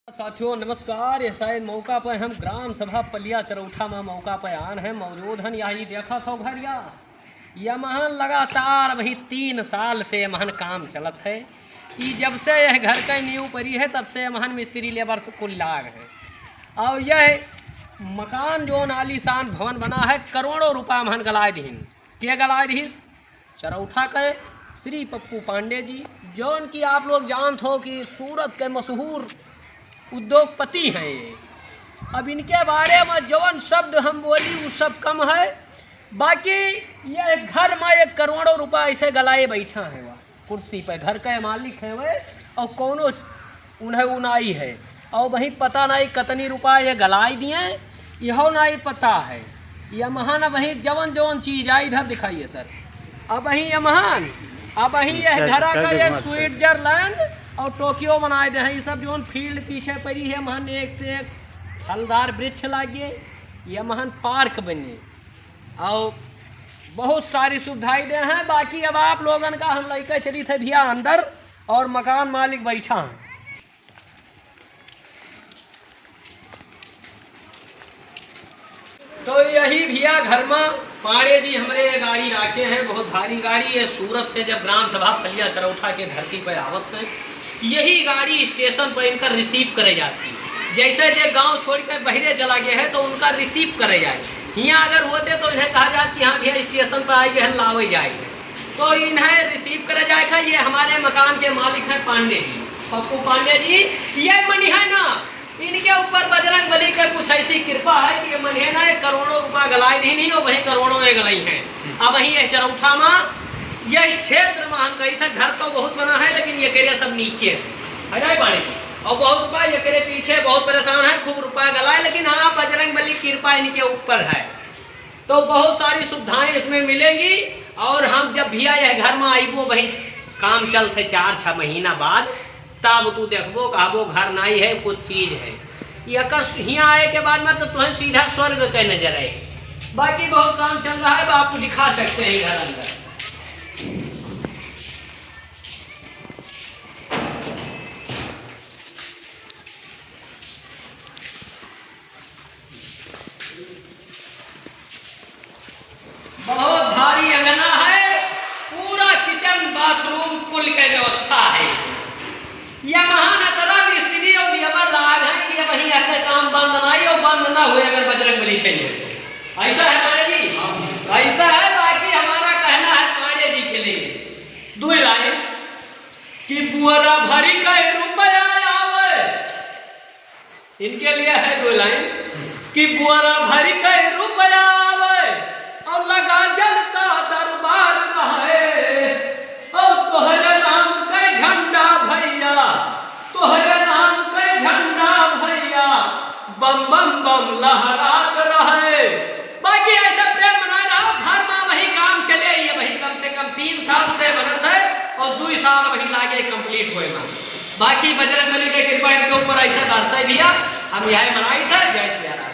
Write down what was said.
साथियों नमस्कार। ये शायद मौका पर हम ग्राम सभा पलिया चरौठा में मौका पर आन है मौजूद हन। यही देखा था घर या महन लगातार वही 3 साल से महन काम चलत है। कि जब से यह घर का नींव परी है तब से महन मिस्त्री लेबर कुल लाग है। और यह मकान जो आलीशान भवन बना है करोड़ों रुपया महन गलाए दीन। के गलाए दीस? चरौठा के श्री पप्पू पांडे जी, जो उनकी आप लोग जानते हो कि सूरत के मशहूर उद्योगपति हैं ये। अब इनके बारे में जवन शब्द हम बोली वो सब कम है। बाकी ये घर में 1 करोड़ों रुपया ऐसे गलाए बैठा है वह कुर्सी पे। घर का मालिक है वह और कोनो उन्हें उनाई है और वहीं पता नहीं कितनी रुपया ये गलाई दिए यह नहीं पता है। यह महान वहीं जवन जवन चीज़ आई इधर दिखाइए सर। अब वहीं यह महान अब वहीं यह घर का ये स्विट्जरलैंड और टोक्यो बनाए दे हैं। ये सब जो फील्ड पीछे पड़ी है महन एक से एक फलदार वृक्ष लागे। यह महन पार्क बने और बहुत सारी सुविधाएं दे हैं। बाकी अब आप लोगन का हम लेकर चली थे भैया अंदर और मकान मालिक बैठा है। तो यही भैया घर में पाड़े जी हमारे गाड़ी रखे हैं, बहुत भारी गाड़ी है। सूरत से जब ग्राम सभा पलिया चरौठा के धरती पर आवत है यही गाड़ी स्टेशन पर इनका रिसीव करे जाती। जैसे जो गांव छोड़ कर बहरे चला गया है तो उनका रिसीव करे जाए। यहाँ अगर होते तो इन्हें कहा जाए कि हाँ भैया स्टेशन पर आए गए लावे जाएंगे तो इन्हें रिसीव करे जाएगा। ये हमारे मकान के मालिक हैं पांडे जी, पप्पू पांडे जी। ये मनी है ना, इनके ऊपर बजरंग बली का कुछ ऐसी कृपा है कि ये मनी है ना 1 करोड़ों रुपया गलाए नहीं और वही करोड़ों में गलाई हैं। अब वहीं चरौठा में यही क्षेत्र में हम कही था घर तो बहुत बना है लेकिन ये करिए सब नीचे है ना पानी और बहुत रुपया ये करे पीछे बहुत परेशान है, खूब रुपया गलाए। लेकिन हाँ बजरंग बली की कृपा इनके ऊपर है तो बहुत सारी सुविधाएं इसमें मिलेंगी। और हम जब भैया यह घर में आईबो वही काम चलते 4-6 महीना बाद तब तू देखबो कहबो घर नहीं है कुछ चीज़ है। यहाँ आए के बाद में तो तुम्हें सीधा स्वर्ग के नजर आए। बाकी बहुत काम चल रहा है, आपको दिखा सकते हैं घर अंदर। बहुत भारी अंगना है, पूरा किचन बाथरूम कुल की व्यवस्था है। यह महान अतरा मिस्त्री और लेबर लाग है कि वही ऐसे काम बंद नहीं और बंद ना हुए अगर बजरंग बली चाहिए तो। ऐसा है पांडे जी, ऐसा है। बाकी हमारा कहना है पांडे जी के लिए 2 लाइन कि बुआरा भरी का रुपया आवे। इनके लिए है 2 लाइन कि बुआरा भरी का रुपया आवे और लगा जलता दरबार रहे और तोहरे नाम के झंडा भैया, तोहरे नाम के झंडा भैया बम बम बम लहरात रहे। बाकी ऐसा प्रेम बनाए रहो। घर में वही काम चले ये वही कम से कम 3 साल से बनत है और 2 साल वही लागे कंप्लीट हुए ना। बाकी बजरंग बली की कृपा इनके ऊपर ऐसा दर्शाई भैया हम यह बनाई था। जय श्री राम।